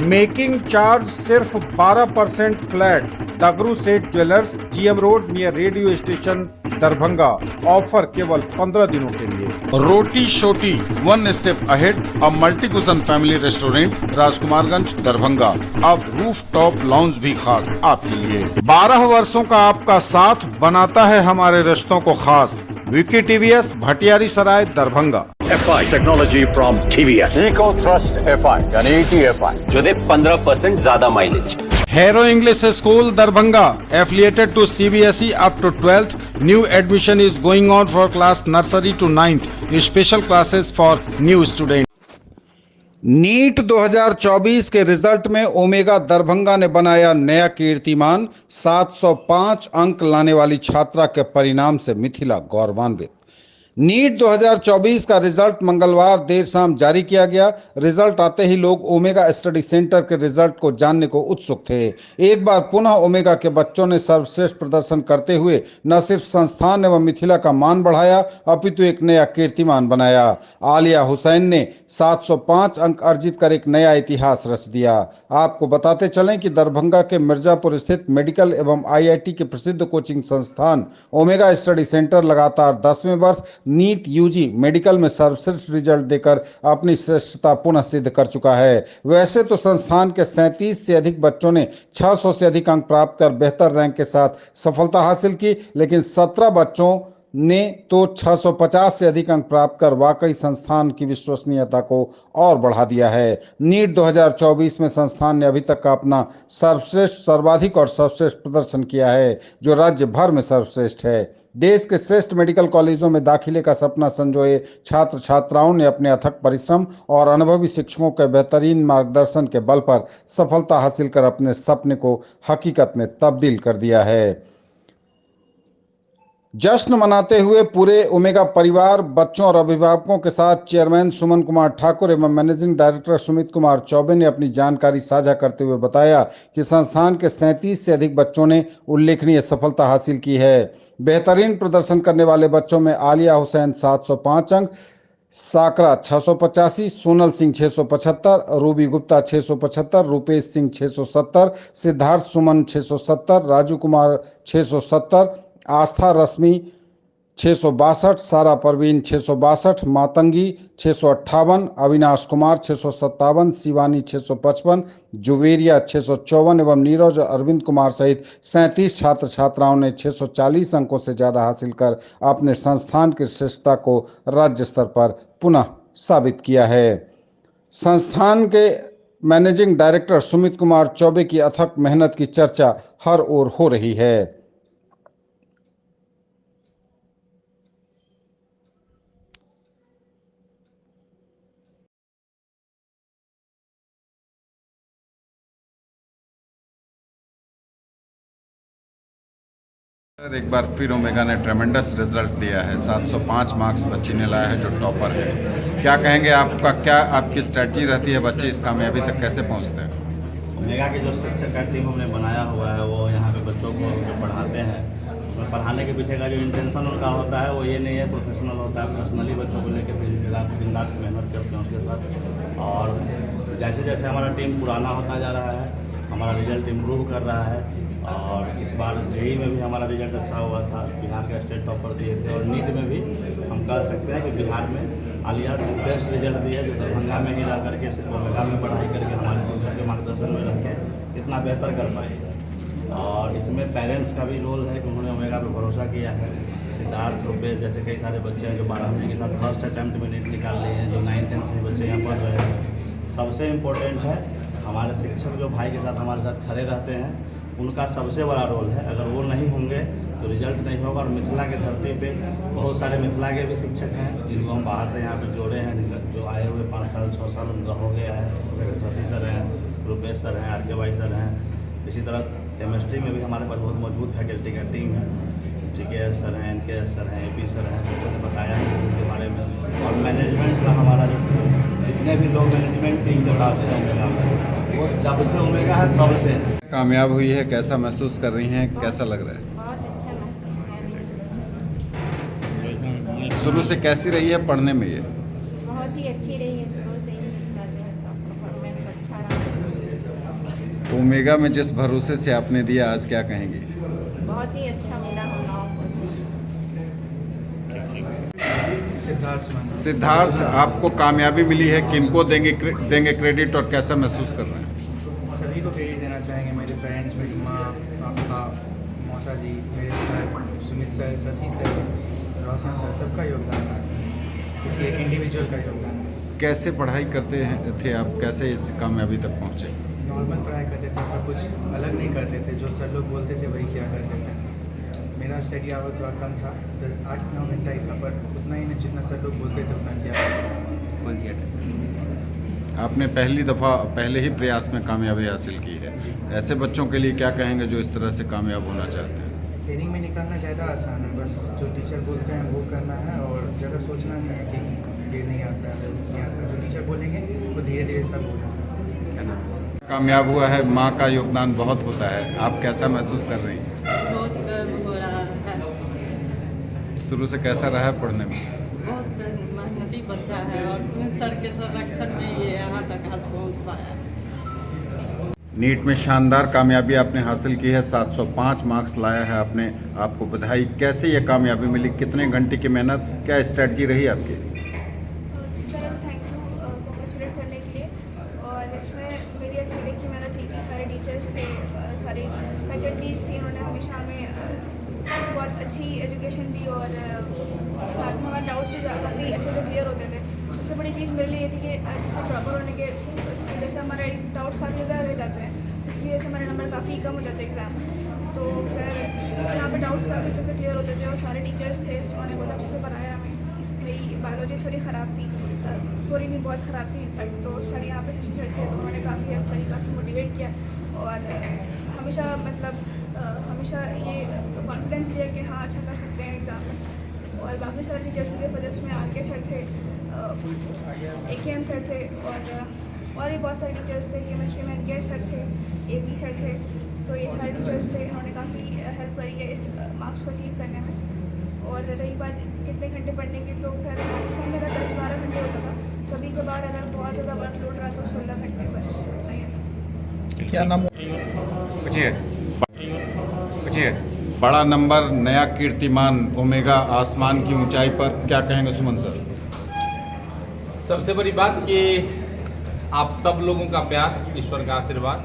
Making charge सिर्फ 12% flat. डगरू सेठ jewellers, GM road near radio station, Darbhanga. Offer केवल 15 दिनों के लिए। रोटी शोटी, one step ahead, a multi cushion family restaurant, Rajkumarganj, Darbhanga. अब रूफ टॉप लाउंज भी खास आपके लिए। 12 वर्षों का आपका साथ बनाता है हमारे रिश्तों को खास। Vicky TVS, Bhatiyari Sarai, Darbhanga. FI technology from TVS, eco thrust FI यानी ETFI जो दे 15% ज्यादा mileage. Hero English School, Darbhanga, affiliated to CBSE up to 12th. New admission is going on for class nursery to 9th. Special classes for new students. NEET 2024 के result में omega Darbhanga ने बनाया नया कीर्तिमान। 705 अंक लाने वाली छात्रा के परिणाम से मिथिला गौरवान्वित। नीट 2024 का रिजल्ट मंगलवार देर शाम जारी किया गया। रिजल्ट आते ही लोग ओमेगा स्टडी सेंटर के रिजल्ट को जानने को उत्सुक थे। एक बार पुनः ओमेगा के बच्चों ने सर्वश्रेष्ठ प्रदर्शन करते हुए न सिर्फ संस्थान एवं मिथिला का मान बढ़ाया अपितु एक नया कीर्तिमान बनाया। आलिया हुसैन ने 705 अंक अर्जित कर एक नया इतिहास रच दिया। आपको बताते चलें कि दरभंगा के मिर्जापुर स्थित मेडिकल एवं IIT के प्रसिद्ध कोचिंग संस्थान ओमेगा स्टडी सेंटर लगातार 10वें वर्ष नीट UG मेडिकल में सर्वश्रेष्ठ रिजल्ट देकर अपनी श्रेष्ठता पुनः सिद्ध कर चुका है। वैसे तो संस्थान के 37 से अधिक बच्चों ने 600 से अधिक अंक प्राप्त कर बेहतर रैंक के साथ सफलता हासिल की, लेकिन 17 बच्चों ने तो 650 से अधिक अंक प्राप्त कर वाकई संस्थान की विश्वसनीयता को और बढ़ा दिया है। नीट 2024 में संस्थान ने अभी तक का अपना सर्वश्रेष्ठ, सर्वाधिक और सर्वश्रेष्ठ प्रदर्शन किया है, जो राज्य भर में सर्वश्रेष्ठ है। देश के श्रेष्ठ मेडिकल कॉलेजों में दाखिले का सपना संजोए छात्र छात्राओं ने अपने अथक परिश्रम और अनुभवी शिक्षकों के बेहतरीन मार्गदर्शन के बल पर सफलता हासिल कर अपने सपने को हकीकत में तब्दील कर दिया है। जश्न मनाते हुए पूरे ओमेगा परिवार, बच्चों और अभिभावकों के साथ चेयरमैन सुमन कुमार ठाकुर एवं मैनेजिंग डायरेक्टर सुमित कुमार चौबे ने अपनी जानकारी साझा करते हुए बताया कि संस्थान के 37 से अधिक बच्चों ने उल्लेखनीय सफलता हासिल की है। बेहतरीन प्रदर्शन करने वाले बच्चों में आलिया हुसैन 705 अंक, साकरा 685, सोनल सिंह 675, रूबी गुप्ता 675, रूपेश सिंह 670, सिद्धार्थ सुमन 670, राजू कुमार 670, आस्था रश्मि 662, सारा परवीन 662, मातंगी 658, अविनाश कुमार 657, शिवानी 655, जुवेरिया 654 एवं नीरज अरविंद कुमार सहित 37 छात्र छात्राओं ने 640 अंकों से ज़्यादा हासिल कर अपने संस्थान की श्रेष्ठता को राज्य स्तर पर पुनः साबित किया है। संस्थान के मैनेजिंग डायरेक्टर सुमित कुमार चौबे की अथक मेहनत की चर्चा हर ओर हो रही है। एक बार फिर ओमेगा ने ट्रेमेंडस रिजल्ट दिया है। 705 मार्क्स बच्ची ने लाया है जो टॉपर है। क्या कहेंगे, आपकी स्ट्रेटजी रहती है, बच्चे इस कामयाबी तक कैसे पहुंचते हैं? ओमेगा की जो शिक्षक का टीम हमने बनाया हुआ है वो यहाँ पे बच्चों को जो पढ़ाते हैं उसमें पढ़ाने के पीछे का जो इंटेंशन उनका होता है वो ये नहीं है प्रोफेशनल होता है। पर्सनली बच्चों को लेकर दिन रात मेहनत करते हैं उसके साथ। और जैसे जैसे हमारा टीम पुराना होता जा रहा है, हमारा रिजल्ट इम्प्रूव कर रहा है। और इस बार JEE में भी हमारा रिजल्ट अच्छा हुआ था, बिहार का स्टेट टॉपर दिए थे। और नीट में भी हम कह सकते हैं कि बिहार में आलिया बेस्ट रिजल्ट दिया, जो दरभंगा में ही रह करके ओमेगा में पढ़ाई करके हमारे शिक्षक के मार्गदर्शन में रह के इतना बेहतर कर पाई है। और इसमें पेरेंट्स का भी रोल है कि उन्होंने ओमेगा पर भरोसा किया है। सिद्धार्थ, रुपेश जैसे कई सारे बच्चे हैं जो 12वीं के साथ फर्स्ट अटैम्प्ट में नीट निकाल लिए हैं, जो 9-10 से बच्चे यहाँ पढ़ रहे हैं। सबसे इम्पोर्टेंट है हमारे शिक्षक जो भाई के साथ हमारे साथ खड़े रहते हैं, उनका सबसे बड़ा रोल है। अगर वो नहीं होंगे तो रिजल्ट नहीं होगा। और मिथिला के धरती पे बहुत सारे मिथिला के भी शिक्षक हैं जिनको हम बाहर से यहाँ पे जोड़े हैं, जो आए हुए 5 साल 6 साल उनका हो गया है। जैसे शशि सर हैं, रुपेश सर हैं, RK भाई सर हैं। इसी तरह केमिस्ट्री में भी हमारे पास बहुत मजबूत फैकल्टी का टीम है। GKS सर हैं, NKS सर हैं, AP सर हैं, बच्चों ने बताया है इसके बारे में। और मैनेजमेंट का हमारा जो जितने भी लोग मैनेजमेंट टीम के पास है ओमेगा में, वो जब से ओमेगा है तब से है। कामयाब हुई है, कैसा महसूस कर रही हैं, कैसा लग रहा है? बहुत अच्छा महसूस कर रही हूँ। शुरू से कैसी रही है पढ़ने में ये? बहुत ही अच्छी रही है, शुरू से ही इसका जो है सब परफॉर्मेंस अच्छा रहा। ओमेगा में जिस भरोसे से आपने दिया, आज क्या कहेंगे? बहुत ही अच्छा मिला हम लोगों को उसमें। सिद्धार्थ, आपको कामयाबी मिली है, किनको देंगे क्रेडिट और कैसा महसूस कर रहे हैं? सभी को क्रेडिट देना चाहेंगे, मेरे पेरेंट्स, मेरी माँ, पापा, मौसा जी, मेरे sir, Sumit sir, Shashi sir, Roshan sir, सबका योगदान है, किसी एक इंडिविजुअल का योगदान है। कैसे पढ़ाई करते थे आप, कैसे इस कामयाबी तक पहुँचे? नॉर्मल पढ़ाई करते थे, सब कुछ अलग नहीं करते थे, जो सर लोग बोलते थे वही क्या करते थे। मेरा स्टडी आवर थोड़ा कम था, 8-9 घंटा ही था, पर उतना ही नहीं जितना सर लोग बोलते थे उतना किया। कौन सी आपने पहली दफ़ा पहले ही प्रयास में कामयाबी हासिल की है। ऐसे बच्चों के लिए क्या कहेंगे जो इस तरह से कामयाब होना चाहते हैं? ट्रेनिंग में निकलना ज़्यादा आसान है, बस जो टीचर बोलते हैं वो करना है और ज़्यादा सोचना नहीं है कि ये नहीं आता है, नहीं आता। जो टीचर बोलेंगे वो धीरे धीरे सब हो जाता है। कामयाब हुआ है, माँ का योगदान बहुत होता है, आप कैसा महसूस कर रही हैं? बहुत गर्व हो रहा है। शुरू से कैसा रहा है पढ़ने में? बहुत मेहनती बच्चा है और सुमित सर के संरक्षण में ये यहाँ तक आज पहुँच पाया। नीट में शानदार कामयाबी आपने हासिल की है, 705 मार्क्स लाया है आपने, आपको बधाई। कैसे ये कामयाबी मिली, कितने घंटे की मेहनत, क्या स्ट्रेटजी रही आपकी? सबसे पहले थैंक यू कॉन्ग्रेचुलेट करने के लिए। और इसमें मेरी अकेले की मेहनत नहीं थी, सारे टीचर्स थे, सारी फैकल्टीज़ थी, उन्होंने हमेशा हमें बहुत अच्छी एजुकेशन दी और साथ में हमारे डाउट्स भी काफ़ी अच्छे से क्लियर होते थे। सबसे बड़ी चीज़ मेरे लिए ये थी कि प्रॉपर होने के जैसे हमारे डाउट्स काफ़ी ज़्यादा रह जाते हैं, इसकी वजह से हमारे नंबर काफ़ी कम हो जाते हैं एग्ज़ाम। तो फिर यहाँ पे डाउट्स काफ़ी अच्छे से क्लियर होते थे और सारे टीचर्स थे, उन्होंने बहुत अच्छे से पढ़ाया हमें। मेरी बायोलॉजी थोड़ी ख़राब थी, थोड़ी नहीं बहुत ख़राब थी इनफैक्ट, तो सर यहाँ पे शशि सर थे, तो उन्होंने काफ़ी हेल्प करी, काफ़ी मोटिवेट किया और हमेशा हमेशा ये कॉन्फिडेंस दिया कि हाँ अच्छा कर सकते हैं एग्ज़ाम में। और बाकी सारे टीचर्स भी थे, फिजिक्स में RK सर थे, AKM सर थे और भी बहुत सारे टीचर्स थे। केमिस्ट्री में NKS सर थे, AP सर थे, तो ये सारे टीचर्स थे, उन्होंने काफ़ी हेल्प करी है इस मार्क्स को अचीव करने में। और रही बात कितने घंटे पढ़ने की, तो खैर मैक्सिमम मेरा 10-12 घंटे होता था, कभी कभार अगर बहुत ज़्यादा वर्कलोड रहा तो 16 घंटे बस नहीं है। क्या नाम? बड़ा नंबर, नया कीर्तिमान, ओमेगा आसमान की ऊंचाई पर, क्या कहेंगे सुमन सर? सबसे बड़ी बात कि आप सब लोगों का प्यार, ईश्वर का आशीर्वाद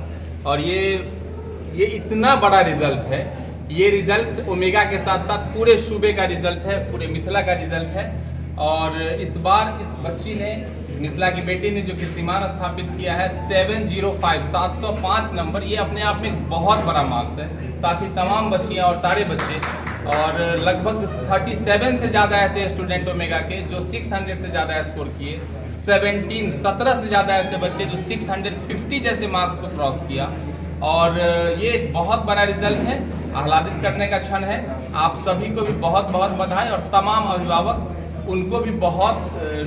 और ये इतना बड़ा रिजल्ट है। ये रिजल्ट ओमेगा के साथ साथ पूरे सूबे का रिजल्ट है, पूरे मिथिला का रिजल्ट है। और इस बार इस बच्ची ने, मिथिला की बेटी ने जो कीर्तिमान स्थापित किया है 705 नंबर, ये अपने आप में एक बहुत बड़ा मार्क्स है। साथ ही तमाम बच्चियाँ और सारे बच्चे और लगभग 37 से ज़्यादा ऐसे स्टूडेंट ओमेगा के जो 600 से ज़्यादा स्कोर किए, 17 से ज़्यादा ऐसे बच्चे जो 650 जैसे मार्क्स को क्रॉस किया। और ये एक बहुत बड़ा रिजल्ट है, आह्लादित करने का क्षण है। आप सभी को भी बहुत बहुत बधाई और तमाम अभिभावक, उनको भी बहुत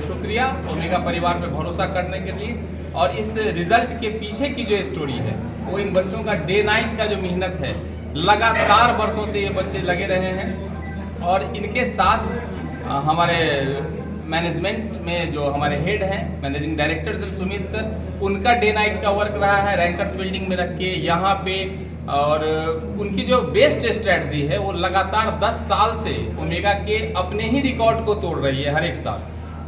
शुक्रिया ओमेगा परिवार पे भरोसा करने के लिए। और इस रिजल्ट के पीछे की जो स्टोरी है वो इन बच्चों का डे नाइट का जो मेहनत है, लगातार वर्षों से ये बच्चे लगे रहे हैं। और इनके साथ हमारे मैनेजमेंट में जो हमारे हेड हैं, managing director sir Sumit sir, उनका डे नाइट का वर्क रहा है रैंकर्स बिल्डिंग में रख के यहाँ पे। और उनकी जो बेस्ट स्ट्रेटजी है वो लगातार 10 साल से ओमेगा के अपने ही रिकॉर्ड को तोड़ रही है हर एक साल।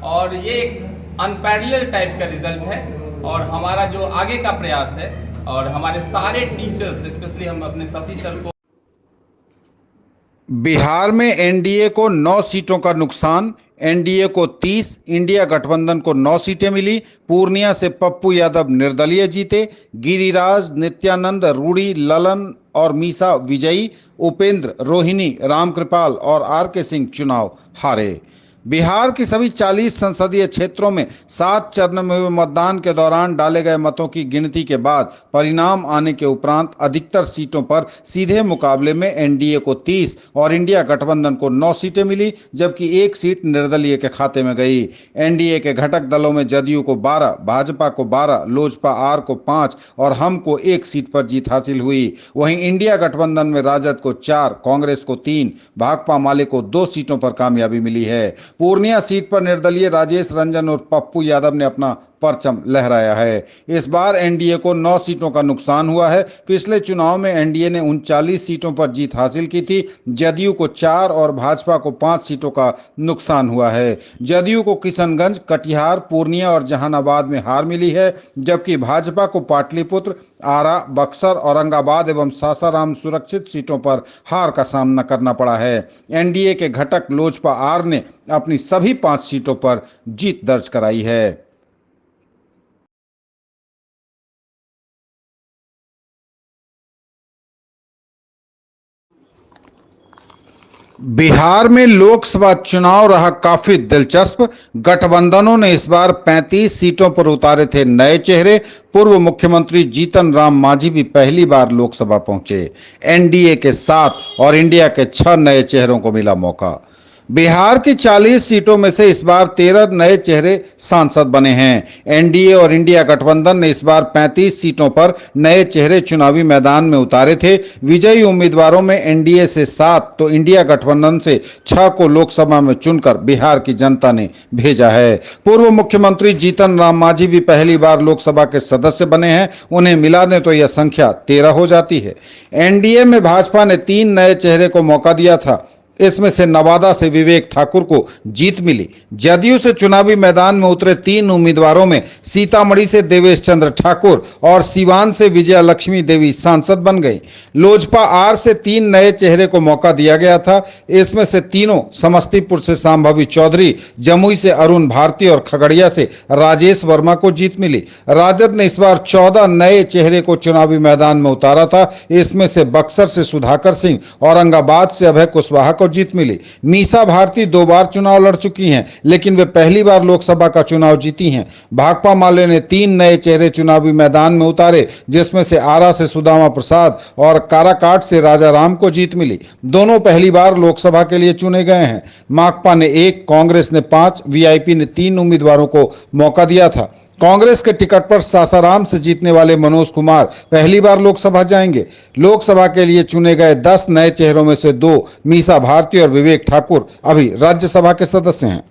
और ये एक अनपैरेलल टाइप का रिजल्ट है। और हमारा जो आगे का प्रयास है और हमारे सारे टीचर्स, स्पेशली हम अपने शशि सर को। बिहार में एनडीए को 9 सीटों का नुकसान, एनडीए को 30, इंडिया गठबंधन को 9 सीटें मिली। पूर्णिया से पप्पू यादव निर्दलीय जीते, गिरिराज, नित्यानंद, रूडी, ललन और मीसा विजयी, उपेंद्र, रोहिणी, रामकृपाल और RK सिंह चुनाव हारे। बिहार की सभी 40 संसदीय क्षेत्रों में 7 चरणों में हुए मतदान के दौरान डाले गए मतों की गिनती के बाद परिणाम आने के उपरांत अधिकतर सीटों पर सीधे मुकाबले में एनडीए को 30 और इंडिया गठबंधन को 9 सीटें मिली, जबकि एक सीट निर्दलीय के खाते में गई। एनडीए के घटक दलों में जदयू को 12, भाजपा को 12, लोजपा आर को 5 और हम को 1 सीट पर जीत हासिल हुई। वहीं इंडिया गठबंधन में राजद को 4, कांग्रेस को 3, भाकपा माले को 2 सीटों पर कामयाबी मिली है। पूर्णिया सीट पर निर्दलीय राजेश रंजन और पप्पू यादव ने अपना परचम लहराया है। इस बार एनडीए को 9 सीटों का नुकसान हुआ है। पिछले चुनाव में एनडीए ने 39 सीटों पर जीत हासिल की थी। जदयू को 4 और भाजपा को 5 सीटों का नुकसान हुआ है। जदयू को किशनगंज, कटिहार, पूर्णिया और जहानाबाद में हार मिली है, जबकि भाजपा को पाटलिपुत्र, आरा, बक्सर, औरंगाबाद एवं सासाराम सुरक्षित सीटों पर हार का सामना करना पड़ा है। एनडीए के घटक लोजपा आर ने अपनी सभी 5 सीटों पर जीत दर्ज कराई है। बिहार में लोकसभा चुनाव रहा काफी दिलचस्प। गठबंधनों ने इस बार 35 सीटों पर उतारे थे नए चेहरे। पूर्व मुख्यमंत्री जीतन राम मांझी भी पहली बार लोकसभा पहुंचे। एनडीए के 7 और इंडिया के 6 नए चेहरों को मिला मौका। बिहार की 40 सीटों में से इस बार 13 नए चेहरे सांसद बने हैं। एनडीए और इंडिया गठबंधन ने इस बार 35 सीटों पर नए चेहरे चुनावी मैदान में उतारे थे। विजयी उम्मीदवारों में एनडीए से 7 तो इंडिया गठबंधन से 6 को लोकसभा में चुनकर बिहार की जनता ने भेजा है। पूर्व मुख्यमंत्री जीतन राम मांझी भी पहली बार लोकसभा के सदस्य बने हैं। उन्हें मिला दें तो यह संख्या 13 हो जाती है। एनडीए में भाजपा ने 3 नए चेहरे को मौका दिया था। इसमें से नवादा से विवेक ठाकुर को जीत मिली। जदयू से चुनावी मैदान में उतरे 3 उम्मीदवारों में सीतामढ़ी से देवेश चंद्र ठाकुर और सिवान से विजया लक्ष्मी देवी सांसद बन गई। लोजपा आर से 3 नए चेहरे को मौका दिया गया था। इसमें से तीनों समस्तीपुर से सांभवी चौधरी, जमुई से अरुण भारती और खगड़िया से राजेश वर्मा को जीत मिली। राजद ने इस बार 14 नए चेहरे को चुनावी मैदान में उतारा था। इसमें से बक्सर से सुधाकर सिंह, औरंगाबाद से अभय कुशवाहा को जीत मिली। मीसा भारती 2 बार चुनाव लड़ चुकी हैं, लेकिन वे पहली बार लोकसभा का चुनाव जीती हैं। भाकपा माले ने 3 नए चेहरे चुनावी मैदान में उतारे, जिसमें से आरा से सुदामा प्रसाद और काराकाट से राजा राम को जीत मिली। दोनों पहली बार लोकसभा के लिए चुने गए हैं। माकपा ने 1, कांग्रेस ने 5, वीआईपी ने 3 उम्मीदवारों को मौका दिया था। कांग्रेस के टिकट पर सासाराम से जीतने वाले मनोज कुमार पहली बार लोकसभा जाएंगे। लोकसभा के लिए चुने गए 10 नए चेहरों में से 2 मीसा भारती और विवेक ठाकुर अभी राज्यसभा के सदस्य हैं।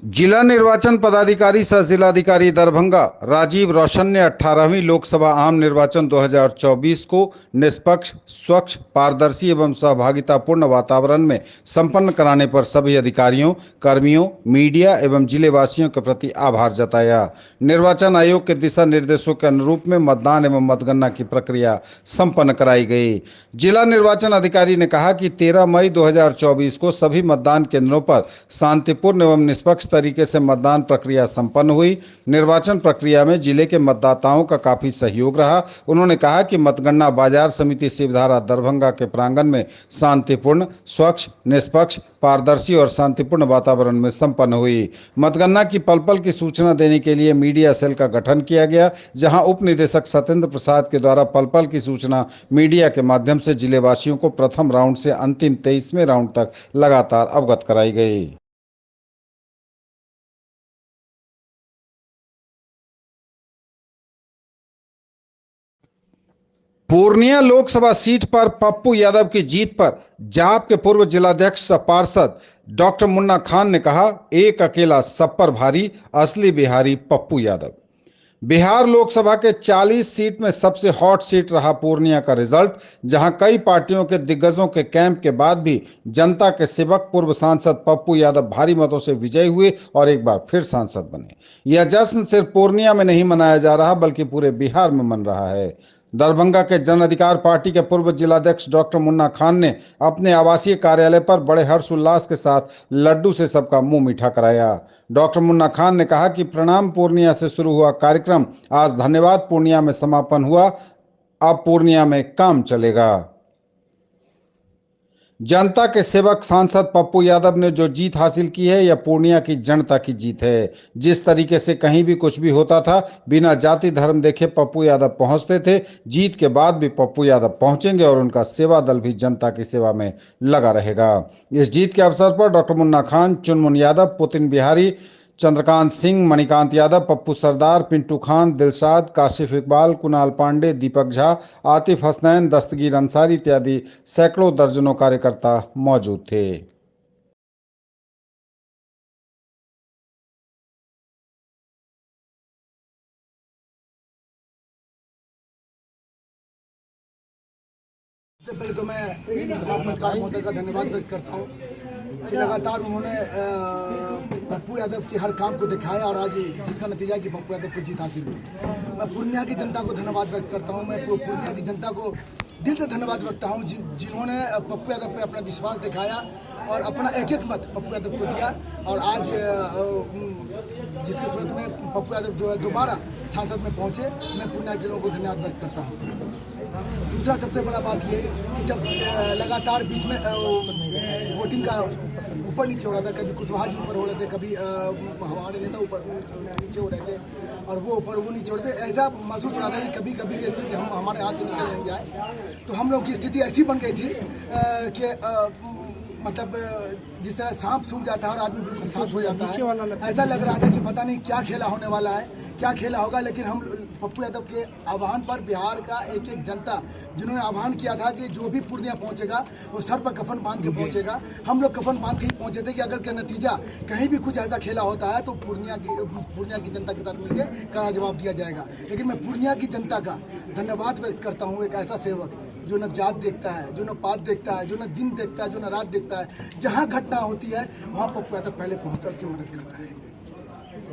जिला निर्वाचन पदाधिकारी सह जिलाधिकारी दरभंगा राजीव रोशन ने 18वीं लोकसभा आम निर्वाचन 2024 को निष्पक्ष, स्वच्छ, पारदर्शी एवं सहभागितापूर्ण वातावरण में संपन्न कराने पर सभी अधिकारियों, कर्मियों, मीडिया एवं जिलेवासियों के प्रति आभार जताया। निर्वाचन आयोग के दिशा निर्देशों के अनुरूप में मतदान एवं मतगणना की प्रक्रिया संपन्न कराई गई। जिला निर्वाचन अधिकारी ने कहा कि 13 मई 2024 को सभी मतदान केंद्रों पर शांतिपूर्ण एवं निष्पक्ष तरीके से मतदान प्रक्रिया संपन्न हुई। निर्वाचन प्रक्रिया में जिले के मतदाताओं का काफी सहयोग रहा। उन्होंने कहा कि मतगणना बाजार समिति शिवधारा दरभंगा के प्रांगण में शांतिपूर्ण, स्वच्छ, निष्पक्ष, पारदर्शी और शांतिपूर्ण वातावरण में संपन्न हुई। मतगणना की पल पल की सूचना देने के लिए मीडिया सेल का गठन किया गया, जहां उप निदेशक सत्येंद्र प्रसाद के द्वारा पल पल की सूचना मीडिया के माध्यम से जिलेवासियों को प्रथम राउंड से अंतिम 23वें राउंड तक लगातार अवगत कराई गई। पूर्णिया लोकसभा सीट पर पप्पू यादव की जीत पर जाप के पूर्व जिलाध्यक्ष सह पार्षद डॉक्टर मुन्ना खान ने कहा, एक अकेला सब पर भारी, असली बिहारी पप्पू यादव। बिहार लोकसभा के 40 सीट में सबसे हॉट सीट रहा पूर्णिया का रिजल्ट, जहां कई पार्टियों के दिग्गजों के कैंप के बाद भी जनता के सेवक पूर्व सांसद पप्पू यादव भारी मतों से विजयी हुए और एक बार फिर सांसद बने। यह जश्न सिर्फ पूर्णिया में नहीं मनाया जा रहा बल्कि पूरे बिहार में मन रहा है। दरभंगा के जन अधिकार पार्टी के पूर्व जिलाध्यक्ष डॉक्टर मुन्ना खान ने अपने आवासीय कार्यालय पर बड़े हर्षोल्लास के साथ लड्डू से सबका मुंह मीठा कराया। डॉक्टर मुन्ना खान ने कहा कि प्रणाम पूर्णिया से शुरू हुआ कार्यक्रम आज धन्यवाद पूर्णिया में समापन हुआ, अब पूर्णिया में काम चलेगा। जनता के सेवक सांसद पप्पू यादव ने जो जीत हासिल की है, यह पूर्णिया की जनता की जीत है। जिस तरीके से कहीं भी कुछ भी होता था, बिना जाति धर्म देखे पप्पू यादव पहुंचते थे। जीत के बाद भी पप्पू यादव पहुंचेंगे और उनका सेवा दल भी जनता की सेवा में लगा रहेगा। इस जीत के अवसर पर डॉक्टर मुन्ना खान, चुनमुन यादव, पुतिन बिहारी, चंद्रकांत सिंह, मणिकांत यादव, पप्पू सरदार, पिंटू खान, दिलशाद, काशिफ इकबाल, कुणाल पांडे, दीपक झा, आतिफ हसनैन, दस्तगीर अंसारी इत्यादि सैकड़ों दर्जनों कार्यकर्ता मौजूद थे। सबसे पहले तो मैं तमाम पत्रकार महोदय का धन्यवाद व्यक्त करता हूँ कि लगातार उन्होंने पप्पू यादव के हर काम को दिखाया और आज जिसका नतीजा है कि पप्पू यादव को जीत हासिल हुई। मैं पूर्णिया की जनता को धन्यवाद व्यक्त करता हूँ। मैं पूर्णिया की जनता को दिल से धन्यवाद व्यक्त करता हूँ जिन्होंने पप्पू यादव पे अपना विश्वास दिखाया और अपना एक एक मत पप्पू यादव को दिया और आज जिसकी सूरत में पप्पू यादव जो है दोबारा सांसद में पहुँचे। मैं पूर्णिया के लोगों को धन्यवाद व्यक्त करता हूँ। दूसरा सबसे बड़ा बात ये कि जब लगातार बीच में वोटिंग का ऊपर नीचे हो रहा था, कभी कुशवाहा जी ऊपर हो रहे थे, कभी हमारे नेता ऊपर नीचे हो रहे थे और वो ऊपर वो नीचे हो रहे थे, ऐसा महसूस हो रहा था कि कभी कभी ये स्थिति हमारे हाथ से निकल नहीं जाए। तो हम लोग की स्थिति ऐसी बन गई थी कि मतलब जिस तरह सांप सूख जाता है और आदमी बिल्कुल शांत हो जाता है, ऐसा लग रहा था कि पता नहीं क्या खेला होने वाला है, क्या खेला होगा। लेकिन हम पप्पू यादव के आह्वान पर बिहार का एक एक जनता जिन्होंने आह्वान किया था कि जो भी पूर्णिया पहुंचेगा वो सर पर कफन बांध के पहुंचेगा, हम लोग कफन बांध के ही पहुंचे थे कि अगर क्या नतीजा कहीं भी कुछ ऐसा खेला होता है तो पूर्णिया की जनता के साथ मिलकर कड़ा जवाब दिया जाएगा। लेकिन मैं पूर्णिया की जनता का धन्यवाद व्यक्त करता हूँ। एक ऐसा सेवक जो न जात देखता है, जो न पात देखता है, जो न दिन देखता है, जो न रात देखता है, जहाँ घटना होती है वहाँ पप्पू यादव पहले पहुँचता है, उसकी मदद करता है।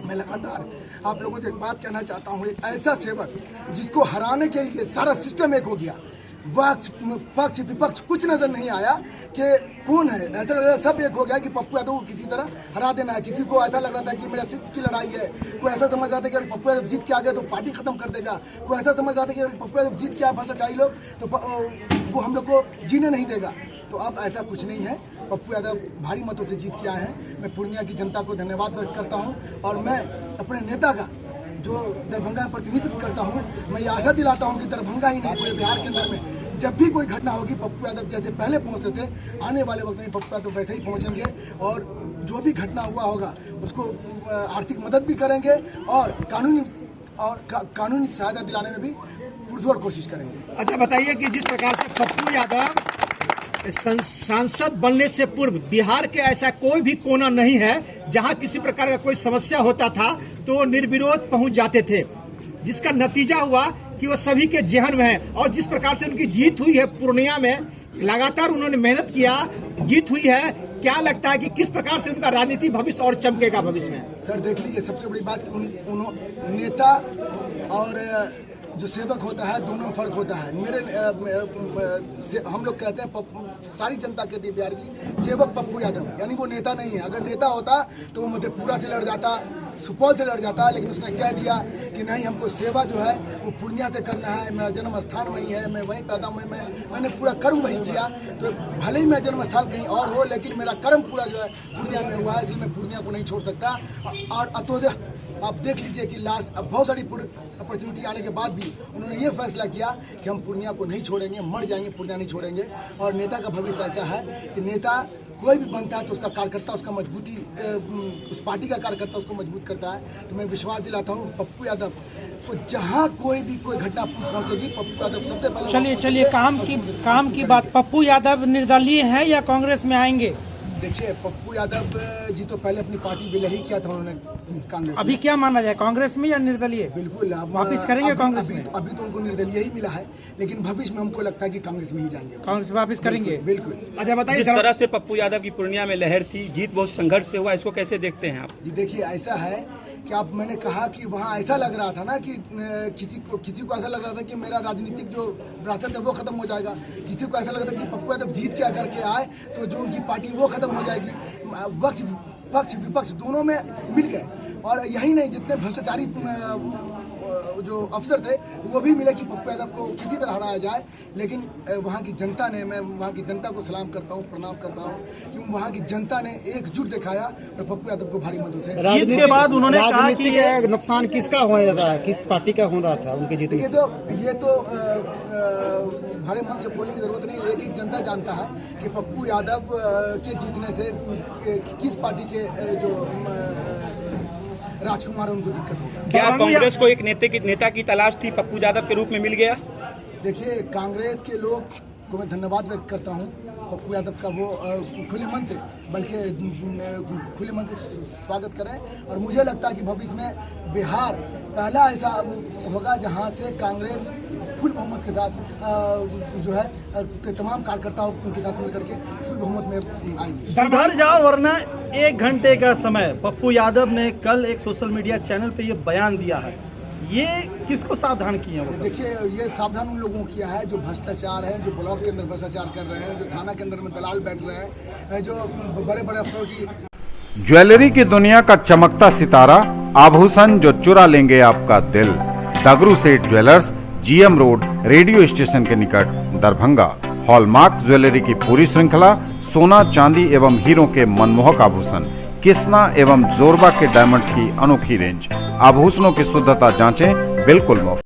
मैं लगातार आप लोगों से एक बात कहना चाहता हूँ, एक ऐसा सेवक जिसको हराने के लिए सारा सिस्टम एक हो गया, पक्ष विपक्ष कुछ नजर नहीं आया कि कौन है, ऐसा लग रहा सब एक हो गया कि पप्पू यादव को किसी तरह हरा देना है। किसी को ऐसा लग रहा था कि मेरा सिर्फ की लड़ाई है, कोई ऐसा समझ रहा था कि अगर पप्पू यादव जीत के आ गए तो पार्टी खत्म कर देगा, कोई ऐसा समझ रहा था कि अगर पप्पू यादव जीत के आ भ्रष्टाचारी लोग तो वो हम लोग को जीने नहीं देगा। तो अब ऐसा कुछ नहीं है, पप्पू यादव भारी मतों से जीत के आए हैं। मैं पूर्णिया की जनता को धन्यवाद व्यक्त करता हूँ और मैं अपने नेता का जो दरभंगा में प्रतिनिधित्व करता हूँ, मैं ये आशा दिलाता हूँ कि दरभंगा ही नहीं पूरे बिहार के अंदर में जब भी कोई घटना होगी पप्पू यादव जैसे पहले पहुँचते थे, आने वाले वक्त में पप्पू यादव वैसे ही पहुँचेंगे और जो भी घटना हुआ होगा उसको आर्थिक मदद भी करेंगे और कानूनी सहायता दिलाने में भी पुरजोर कोशिश करेंगे। अच्छा बताइए कि जिस प्रकार से पप्पू यादव सांसद बनने से पूर्व बिहार के ऐसा कोई भी कोना नहीं है जहां किसी प्रकार का कोई समस्या होता था तो निर्विरोध पहुंच जाते थे, जिसका नतीजा हुआ कि वो सभी के जेहन में है। और जिस प्रकार से उनकी जीत हुई है पूर्णिया में, लगातार उन्होंने मेहनत किया, जीत हुई है। क्या लगता है कि किस प्रकार से उनका राजनीति भविष्य और चमकेगा भविष्य में? सर देख लीजिए, सबसे बड़ी बात नेता और जो सेवक होता है दोनों फर्क होता है। हम लोग कहते हैं सारी जनता कहती है बिहार की सेवक पप्पू यादव, यानी वो नेता नहीं है। अगर नेता होता तो वो मधेपुरा से लड़ जाता, सुपौल से लड़ जाता, लेकिन उसने कह दिया कि नहीं, हमको सेवा जो है वो पूर्णिया से करना है, मेरा जन्म स्थान वहीं है, मैं वहीं पैदा हुआ, मैंने पूरा कर्म वहीं किया। तो भले ही मेरा जन्म स्थान कहीं और हो लेकिन मेरा कर्म पूरा जो है पूर्णिया में हुआ है, इसलिए मैं पूर्णिया को नहीं छोड़ सकता। और अतोदय आप देख लीजिए कि लास्ट अब बहुत सारी अपॉर्चुनिटी आने के बाद भी उन्होंने ये फैसला किया कि हम पूर्णिया को नहीं छोड़ेंगे, मर जाएंगे पूर्णिया नहीं छोड़ेंगे। और नेता का भविष्य ऐसा है कि नेता कोई भी बनता है तो उसका कार्यकर्ता उसका मजबूती, उस पार्टी का कार्यकर्ता उसको मजबूत करता है। तो मैं विश्वास दिलाता हूँ पप्पू यादव को जहाँ कोई घटना पहुँचेगी, पप्पू यादव सबसे पहले। चलिए काम की बात, पप्पू यादव निर्दलीय हैं या कांग्रेस में आएंगे? देखिए, पप्पू यादव जी तो पहले अपनी पार्टी विलय ही किया था उन्होंने कांग्रेस। अभी क्या माना जाए, कांग्रेस में या निर्दलीय? बिल्कुल, अब वापस करेंगे कांग्रेस में? अभी तो उनको निर्दलीय ही मिला है, लेकिन भविष्य में हमको लगता है कि कांग्रेस में ही जाएंगे। कांग्रेस वापस करेंगे? बिल्कुल। अच्छा बताइए, जिस तरह से पप्पू यादव की पूर्णिया में लहर थी, जीत बहुत संघर्ष से हुआ, इसको कैसे देखते हैं आप? जी देखिए, ऐसा है कि आप, मैंने कहा कि वहाँ ऐसा लग रहा था ना कि किसी को ऐसा लग रहा था कि मेरा राजनीतिक जो विरासत है वो खत्म हो जाएगा, किसी को ऐसा लग रहा था कि पप्पू यादव जीत के अगर के आए तो जो उनकी पार्टी वो खत्म हो जाएगी। पक्ष विपक्ष दोनों में मिल गए, और यही नहीं, जितने भ्रष्टाचारी जो अफसर थे वो भी मिले कि पप्पू यादव को किसी तरह हराया जाए। लेकिन वहाँ की जनता ने, मैं वहाँ की जनता को सलाम करता हूँ, प्रणाम करता हूँ कि वहाँ की जनता ने एकजुट दिखाया और पप्पू यादव को भारी मतों से जीत के बाद उन्होंने कहा कि ये नुकसान किसका हो रहा है, किस पार्टी का हो रहा था उनके जीतने से? ये तो भारे मन से बोलने की जरूरत नहीं, एक जनता जानता है कि पप्पू यादव के जीतने से किस पार्टी के जो राजकुमार उनको दिक्कत होगा। क्या कांग्रेस को एक नेता की तलाश थी, पप्पू यादव के रूप में मिल गया? देखिए, कांग्रेस के लोग को मैं धन्यवाद व्यक्त करता हूँ पप्पू यादव का, वो खुले मन से, बल्कि खुले मन से स्वागत करें। और मुझे लगता है कि भविष्य में बिहार पहला ऐसा होगा जहाँ से कांग्रेस फुल बहुमत के साथ जो है तमाम कार्यकर्ताओं के साथ मिलकर के फुल बहुमत में आएंगे। सुधर जाओ वरना 1 घंटे का समय, पप्पू यादव ने कल एक सोशल मीडिया चैनल पे ये बयान दिया है, ये किसको सावधान किए हैं? देखिए, ये सावधान उन लोगों को किया है जो भ्रष्टाचार है, जो ब्लॉक के अंदर भ्रष्टाचार कर रहे हैं, जो थाना के अंदर में दलाल बैठ रहे हैं, जो बड़े बड़े अफसरों की। ज्वेलरी की दुनिया का चमकता सितारा, आभूषण जो चुरा लेंगे आपका दिल। दगरू सेठ jewellers, GM road, radio station के निकट, दरभंगा। हॉलमार्क ज्वेलरी की पूरी श्रृंखला, सोना, चांदी एवं हीरों के मनमोहक आभूषण, किस्ना एवं जोरबा के डायमंड्स की अनोखी रेंज। आभूषणों की शुद्धता जांचें, बिल्कुल मुफ्त।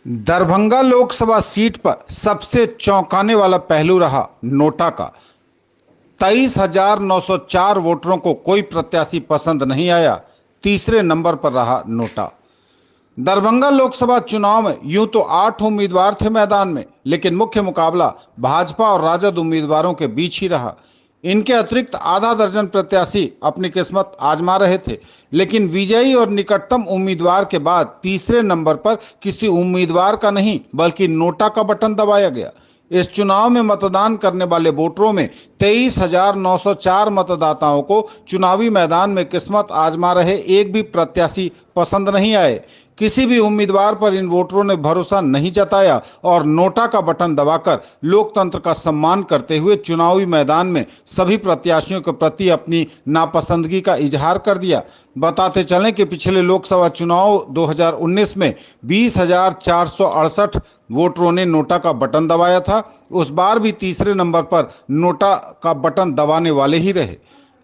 दरभंगा लोकसभा सीट पर सबसे चौंकाने वाला पहलू रहा नोटा का। 23,904 वोटरों को कोई प्रत्याशी पसंद नहीं आया, तीसरे नंबर पर रहा नोटा। दरभंगा लोकसभा चुनाव में यूं तो 8 उम्मीदवार थे मैदान में, लेकिन मुख्य मुकाबला भाजपा और राजद उम्मीदवारों के बीच ही रहा। इनके अतिरिक्त आधा दर्जन प्रत्याशी अपनी किस्मत आजमा रहे थे, लेकिन विजयी और निकटतम उम्मीदवार के बाद तीसरे नंबर पर किसी उम्मीदवार का नहीं बल्कि नोटा का बटन दबाया गया। इस चुनाव में मतदान करने वाले वोटरों में 23,904 मतदाताओं को चुनावी मैदान में किस्मत आजमा रहे एक भी प्रत्याशी पसंद नहीं आए। किसी भी उम्मीदवार पर इन वोटरों ने भरोसा नहीं जताया और नोटा का बटन दबाकर लोकतंत्र का सम्मान करते हुए चुनावी मैदान में सभी प्रत्याशियों के प्रति अपनी नापसंदगी का इजहार कर दिया। बताते चलें कि पिछले लोकसभा चुनाव 2019 में 20,468 वोटरों ने नोटा का बटन दबाया था। उस बार भी तीसरे नंबर पर नोटा का बटन दबाने वाले ही रहे।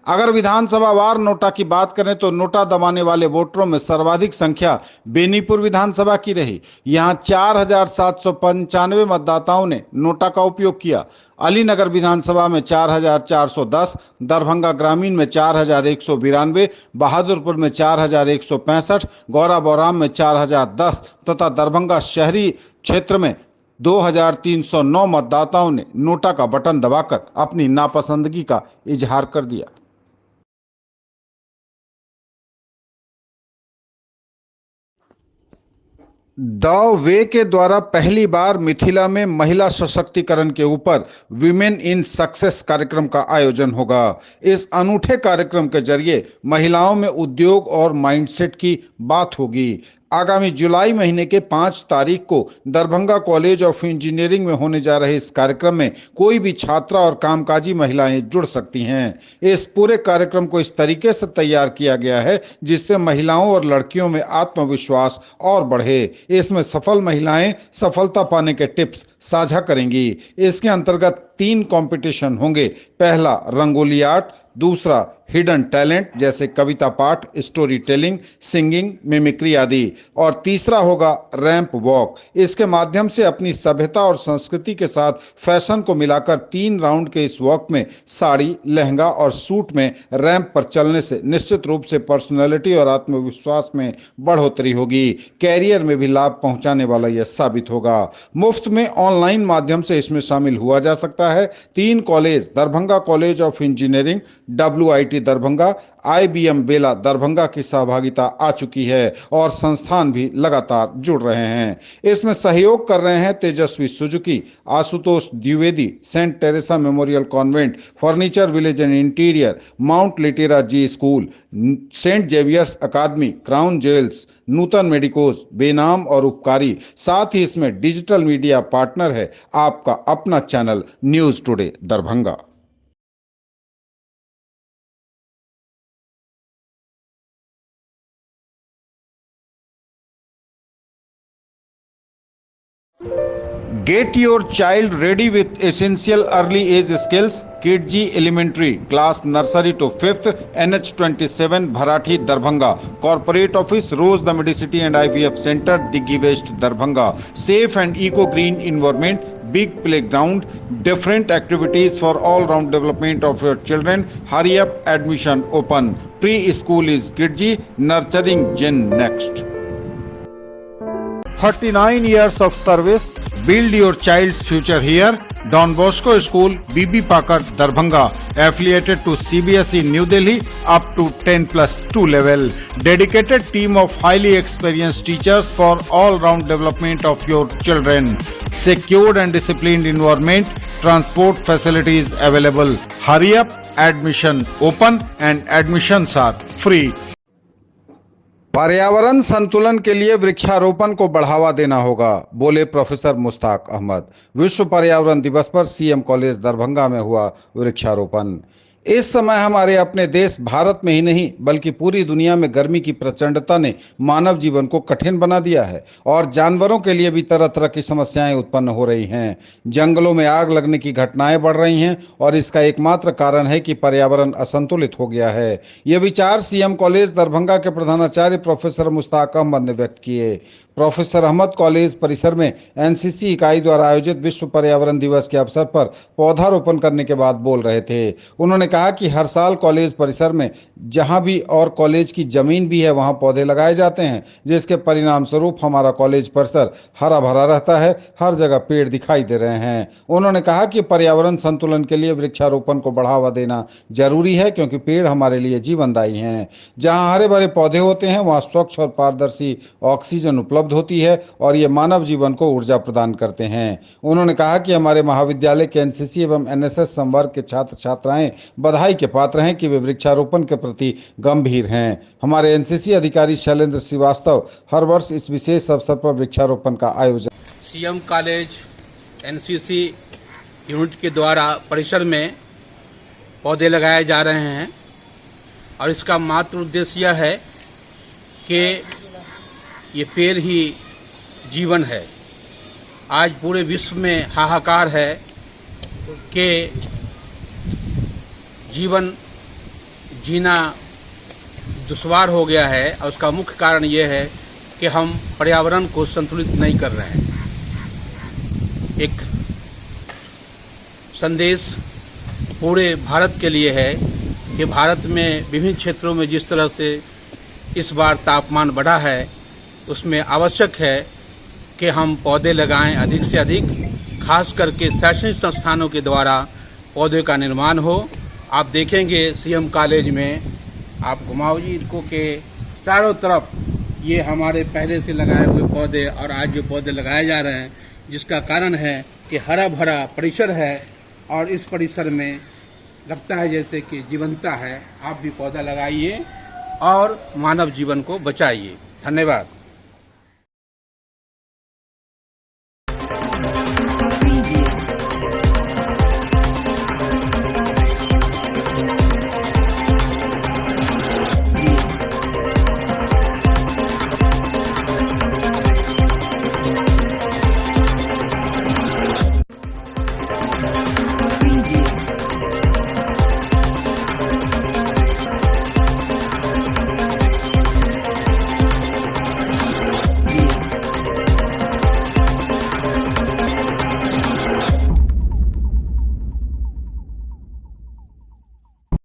अगर विधानसभा वार नोटा की बात करें तो नोटा दबाने वाले वोटरों में सर्वाधिक संख्या बेनीपुर विधानसभा की रही। यहां 4,795 मतदाताओं ने नोटा का उपयोग किया। अलीनगर विधानसभा में 4,410, दरभंगा ग्रामीण में 4,192, बहादुरपुर में 4,165, गौरा बौराम में 4,010 तथा दरभंगा शहरी क्षेत्र में 2,309 मतदाताओं ने नोटा का बटन दबाकर अपनी नापसंदगी का इजहार कर दिया। द वे के द्वारा पहली बार मिथिला में महिला सशक्तिकरण के ऊपर विमेन इन सक्सेस कार्यक्रम का आयोजन होगा। इस अनूठे कार्यक्रम के जरिए महिलाओं में उद्योग और माइंडसेट की बात होगी। आगामी जुलाई महीने के 5 तारीख को दरभंगा कॉलेज ऑफ इंजीनियरिंग में होने जा रहे इस कार्यक्रम में कोई भी छात्रा और कामकाजी महिलाएं जुड़ सकती हैं। इस पूरे कार्यक्रम को इस तरीके से तैयार किया गया है जिससे महिलाओं और लड़कियों में आत्मविश्वास और बढ़े। इसमें सफल महिलाएं सफलता पाने के टिप्स साझा करेंगी। इसके अंतर्गत 3 कंपटीशन होंगे। पहला रंगोली आर्ट, दूसरा हिडन टैलेंट जैसे कविता पाठ, स्टोरी टेलिंग, सिंगिंग, मिमिक्री आदि, और तीसरा होगा रैंप वॉक। इसके माध्यम से अपनी सभ्यता और संस्कृति के साथ फैशन को मिलाकर 3 राउंड के इस वॉक में साड़ी, लहंगा और सूट में रैंप पर चलने से निश्चित रूप से पर्सनैलिटी और आत्मविश्वास में बढ़ोतरी होगी। कैरियर में भी लाभ पहुंचाने वाला यह साबित होगा। मुफ्त में ऑनलाइन माध्यम से इसमें शामिल हुआ जा सकता गया है। 3 college Darbhanga college of engineering, WIT Darbhanga, IBM बेला दरभंगा की सहभागिता आ चुकी है और संस्थान भी लगातार जुड़ रहे हैं। इसमें सहयोग कर रहे हैं Tejasvi Suzuki, Ashutosh Dwivedi, Saint Teresa memorial convent, furniture village and interior, mount Litera Zee school, Saint Xavier's academy, crown gels, Nutan medicos, बेनाम और उपकारी। साथ ही इसमें डिजिटल मीडिया पार्टनर है आपका अपना channel news today Darbhanga. Get your child ready with essential early age skills. KidG Elementary, class nursery to 5th, NH27, Bharathi, Darbhanga. Corporate Office, Rose the Medicity and IVF Center, Diggi West, Darbhanga. Safe and eco-green environment, big playground, different activities for all-round development of your children. Hurry up, admission open. Preschool is KidG, nurturing Gen Next. 39 years of service. Build your child's future here. Don Bosco School, BB Pakar, Darbhanga, affiliated to CBSE New Delhi up to 10+2 level. Dedicated team of highly experienced teachers for all-round development of your children. Secured and disciplined environment, transport facilities available. Hurry up, admission open and admissions are free. पर्यावरण संतुलन के लिए वृक्षारोपण को बढ़ावा देना होगा, बोले प्रोफेसर मुश्ताक अहमद। विश्व पर्यावरण दिवस पर CM कॉलेज दरभंगा में हुआ वृक्षारोपण। इस समय हमारे अपने देश भारत में ही नहीं बल्कि पूरी दुनिया में गर्मी की प्रचंडता ने मानव जीवन को कठिन बना दिया है और जानवरों के लिए भी तरह तरह की समस्याएं उत्पन्न हो रही हैं। जंगलों में आग लगने की घटनाएं बढ़ रही हैं और इसका एकमात्र कारण है कि पर्यावरण असंतुलित हो गया है। ये विचार CM कॉलेज दरभंगा के प्रधानाचार्य प्रोफेसर मुश्ताक अहमद ने व्यक्त किए। प्रोफेसर अहमद कॉलेज परिसर में NCC इकाई द्वारा आयोजित विश्व पर्यावरण दिवस के अवसर पर पौधारोपण करने के बाद बोल रहे थे। उन्होंने कहा कि हर साल कॉलेज परिसर में जहां भी और कॉलेज की जमीन भी है वहां पौधे लगाए जाते हैं, जिसके परिणाम स्वरूप हमारा कॉलेज परिसर हरा भरा रहता है, हर जगह पेड़ दिखाई दे रहे हैं। उन्होंने कहा कि पर्यावरण संतुलन के लिए वृक्षारोपण को बढ़ावा देना जरूरी है क्योंकि पेड़ हमारे लिए जीवनदायी हैं। जहां हरे भरे पौधे होते हैं वहां स्वच्छ और पारदर्शी ऑक्सीजन उपलब्ध होती है और ये मानव जीवन को ऊर्जा प्रदान करते हैं। उन्होंने कहा कि हमारे महाविद्यालय के NCC एवं NSS संवर्ग के छात्र छात्राएं बधाई के पात्र हैं कि वे वृक्षारोपण के प्रति गंभीर हैं। हमारे NCC अधिकारी शैलेंद्र श्रीवास्तव हर वर्ष इस विशेष अवसर पर वृक्षारोपण का आयोजन। CM कॉलेज NCC यूनिट के द्वारा परिसर में पौधे लगाए जा रहे हैं और इसका मात्र उद्देश्य यह है कि ये पेड़ ही जीवन है। आज पूरे विश्व में हाहाकार है कि जीवन जीना दुश्वार हो गया है और उसका मुख्य कारण ये है कि हम पर्यावरण को संतुलित नहीं कर रहे हैं। एक संदेश पूरे भारत के लिए है कि भारत में विभिन्न क्षेत्रों में जिस तरह से इस बार तापमान बढ़ा है उसमें आवश्यक है कि हम पौधे लगाएं अधिक से अधिक, खास करके शैक्षणिक संस्थानों के द्वारा पौधे का निर्माण हो। आप देखेंगे CM कॉलेज में आप घुमाओ जी इनको के चारों तरफ ये हमारे पहले से लगाए हुए पौधे और आज जो पौधे लगाए जा रहे हैं, जिसका कारण है कि हरा भरा परिसर है और इस परिसर में लगता है जैसे कि जीवंता है। आप भी पौधा लगाइए और मानव जीवन को बचाइए। धन्यवाद।